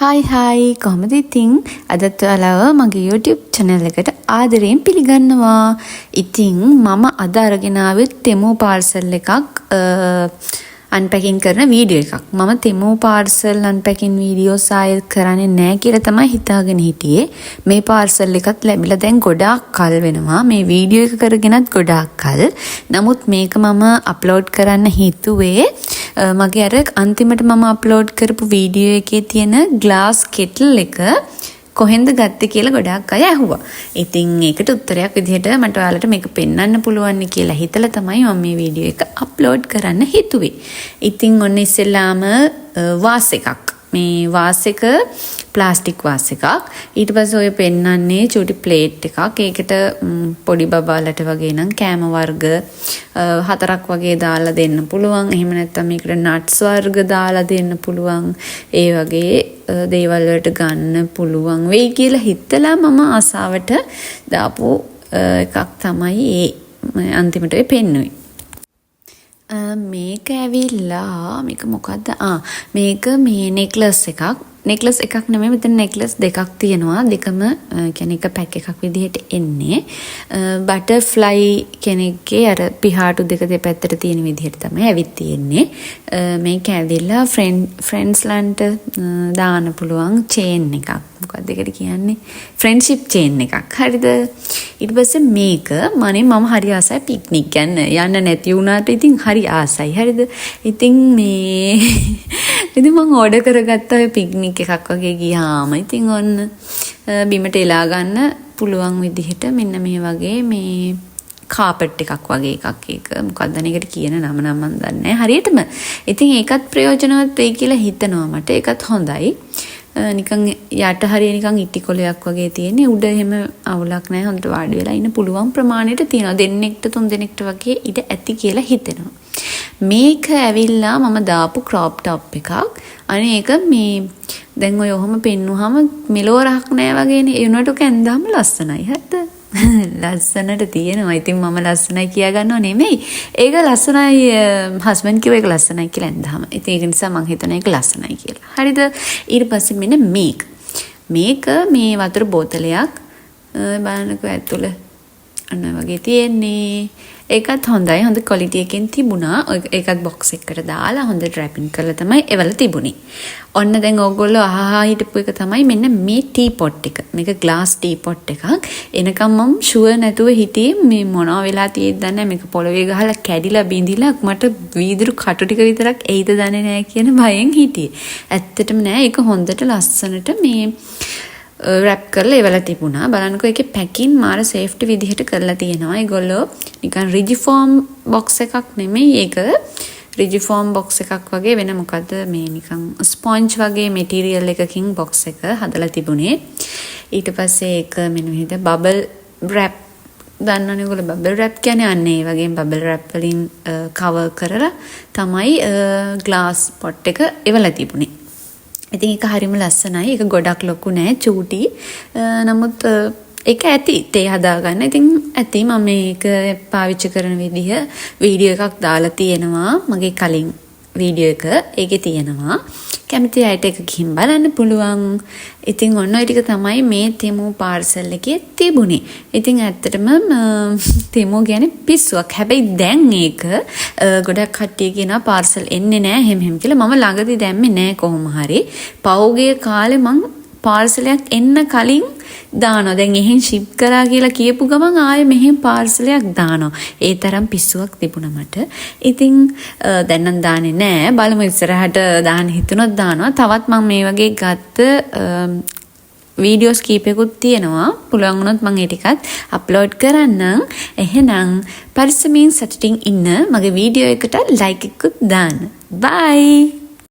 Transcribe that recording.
හයි කොහොමද ඉතින් අදත් ඔයාලව මගේ YouTube channel එකට ආදරයෙන් පිළිගන්නවා. ඉතින් මම අද අරගෙන ආවෙත් තෙමු පාර්සල් එකක් අන්පැකින් කරන වීඩියෝ එකක්. මම තෙමු පාර්සල් අන්පැකින් වීඩියෝස් ආයෙත් කරන්නේ නැහැ කියලා තමයි හිතාගෙන හිටියේ. මේ පාර්සල් එකත් ලැබිලා දැන් ගොඩාක් කල් වෙනවා. මේ වීඩියෝ එක කරගෙනත් ගොඩාක් කල්. නමුත් මේක මම අප්ලෝඩ් කරන්න හිතුවේ මගේ අර අන්තිමට මම අප්ලෝඩ් කරපු වීඩියෝ එකේ තියෙන ග්ලාස් කෙටල් එක කොහෙන්ද ගත්තේ කියලා ගොඩාක් අය ඇහුවා. ඉතින් ඒකට උත්තරයක් විදිහට මට ඔයාලට මේක පෙන්වන්න පුළුවන් කියලා හිතලා තමයි මම මේ වීඩියෝ එක අප්ලෝඩ් කරන්න හිතුවේ. ඉතින් ඔන්න ඉස්සෙල්ලාම වාස් එකක්. මේ වාස් එක ප්ලාස්ටික් වාස් එකක්. ඊට පස්සේ ඔය පෙන්වන්නේ චූටි ප්ලේට් එකක්. ඒකට පොඩි බබාලට වගේ නම් කෑම වර්ග 4ක් වගේ දාලා දෙන්න පුළුවන්. එහෙම නැත්නම් මේකට නට්ස් වර්ග දාලා දෙන්න පුළුවන්. ඒ වගේ දේවල් වලට ගන්න පුළුවන් වෙයි කියලා හිතලා මම ආසාවට දාපු එකක් තමයි ඒ අන්තිමට පෙන්නුවේ. මේක ඇවිල්ලා මේක මොකද්ද? මේක මේ නෙක්ලස් එකක්. නෙක්ලස් එකක් නෙමෙයි මෙතන නෙක්ලස් දෙකක් තියෙනවා. දෙකම කියන්නේ එක පැක් එකක් විදිහට එන්නේ. බටර්ෆ්ලයි කෙනෙක්ගේ අර පිහාටු දෙක දෙපැත්තට තියෙන විදිහට තමයි ඇවිත් තියෙන්නේ. මේක ඇවිල්ලා ෆ්‍රෙන්ඩ්ස්ලන්ට දාන්න පුළුවන් චේන් එකක්. මොකක්ද ඒකට කියන්නේ? ෆ්‍රෙන්ඩ්ෂිප් චේන් එකක්. හරිද? ඊට පස්සේ මේක මම හරි ආසයි පික්නික් යන්න නැති වුණාට ඉතින් හරි ආසයි. හරිද? ඉතින් මේ ඉතින් මම ඕඩර් කරගත්ත ඔය පික්නික් එකක් වගේ ගියාම ඉතින් ඔන්න බිමට එලා ගන්න පුළුවන් විදිහට මෙන්න මේ වගේ මේ කාපට් එකක් වගේ එකක්. ඒක මොකක්ද අනේකට කියන නම නම් මන් දන්නේ නැහැ හරියටම. ඉතින් ඒකත් ප්‍රයෝජනවත් වෙයි කියලා හිතනවා මට. ඒකත් හොඳයි. නිකන් යට හරිය නිකන් ඉටි කොලයක් වගේ තියෙන්නේ. උඩ එහෙම අවුලක් නැහැ. හොඳට වාඩි වෙලා ඉන්න පුළුවන් ප්‍රමාණයට තියෙනවා. දෙන්නෙක්ට තුන් දෙනෙක්ට වගේ ඉඩ ඇති කියලා හිතෙනවා. මේක ඇවිල්ලා මම දාපු ක්‍රොප් টොප් එකක්. අනේ ඒක මේ දැන් ඔය ඔහොම පෙන්නුවාම මෙලෝරක් නෑ වගේනේ. ඒ උනට කැන්දාම ලස්සනයි. හරිද? ලස්සනට තියෙනවා. ඉතින් මම ලස්සනයි කියා ගන්නව නෙමෙයි. ඒක ලස්සනයි හස්බන්ඩ් කිව්ව එක ලස්සනයි කියලා ඇන්දාම. ඉතින් ඒක නිසා මං හිතන එක ලස්සනයි කියලා. හරිද? ඊට පස්සේ මෙන්න මේක. මේක මේ වතුර බෝතලයක් බලන්නකෝ ඇතුළ අන්න වගේ තියෙන්නේ. ඒකත් හොඳයි. හොඳ ක්වොලිටි එකෙන් තිබුණා. ඒකත් බොක්ස් එකකට දාලා හොඳට රැපින් කරලා තමයි එවල තිබුණේ. ඔන්න දැන් ඕගොල්ලෝ අහහා හිටපු එක තමයි මෙන්න මේ ටී පොට් එක. මේක ග්ලාස් ටී පොට් එකක්. එනකම් මම ෂුවර් නැතුව හිටියේ මේ මොනවා වෙලා තියෙද්ද දන්නේ මේක පොළවේ ගහලා කැඩිලා බිඳිලා මට වීදුරු කටු ටික විතරක් එයිද දන්නේ නැහැ කියන බයෙන් හිටියේ. ඇත්තටම නෑ. ඒක හොඳට ලස්සනට මේ රැප් කරලා එවලා තිබුණා. බලන්නකෝ ඒකේ පැකින් මාර සේෆ්ටි විදිහට කරලා තියෙනවා. ඒගොල්ලෝ නිකන් රිජිෆෝම් බොක්ස් එකක් නෙමෙයි ඒක. රිජිෆෝම් බොක්ස් එකක් වගේ වෙන මොකද්ද මේ නිකන් ස්පොන්ජ් වගේ මැටීරියල් එකකින් බොක්ස් එක හදලා තිබුණේ. ඊට පස්සේ ඒක මෙන්න මෙහෙද බබල් රැප් දන්නවනේ ඔයගොල්ලෝ බබල් රැප් කියන්නේ අන්නේ ඒ වගේ බබල් රැප් වලින් කවර් කරලා තමයි ග්ලාස් පොට් එක එවලා තිබුණේ. ඉතින් ඒක හරිම ලස්සනයි. ඒක ගොඩක් ලොකු නෑ චූටි. නමුත් ඒක ඇති තේ හදාගන්න. ඉතින් ඇති මම මේක පාවිච්චි කරන විදිහ වීඩියෝ එකක් දාලා තියෙනවා. මගේ කලින් වීඩියෝ එක ඒකේ තියෙනවා. කැමති අයට ඒක ගිහින් බලන්න පුළුවන්. ඉතින් ඔන්න ඔය ටික තමයි මේ තෙමු පාර්සල් එකේ තිබුණේ. ඉතින් ඇත්තටම තෙමු කියන්නේ පිස්සුවක්. හැබැයි දැන් ඒක ගොඩක් කට්ටිය කියනවා පාර්සල් එන්නේ නැහැ හැම කියලා. මම ළඟදී දැම්මේ නැහැ කොහොම හරි. පෞගේ කාලේ මං පාර්සලයක් එන්න කලින් දානවා. දැන් එහෙන් ෂිප් කරා කියලා කියපු ගමන් ආයේ මෙහෙන් පාර්සලයක් දානවා. ඒ තරම් පිස්සුවක් තිබුණා මට. ඉතින් දැන් නම් දාන්නේ නැහැ. බලමු ඉස්සරහට දාන්න හිතුනොත් දානවා. තවත් මම මේ වගේ ගත්ත වීඩියෝස් කීපයකුත් තියෙනවා. පුළුවන් වුණොත් මම ඒ ටිකත් අප්ලෝඩ් කරන්නම්. එහෙනම් පරිස්සමින් සතුටින් ඉන්න මගේ වීඩියෝ එකට ලයික් එකකුත් දාන්න. බයි.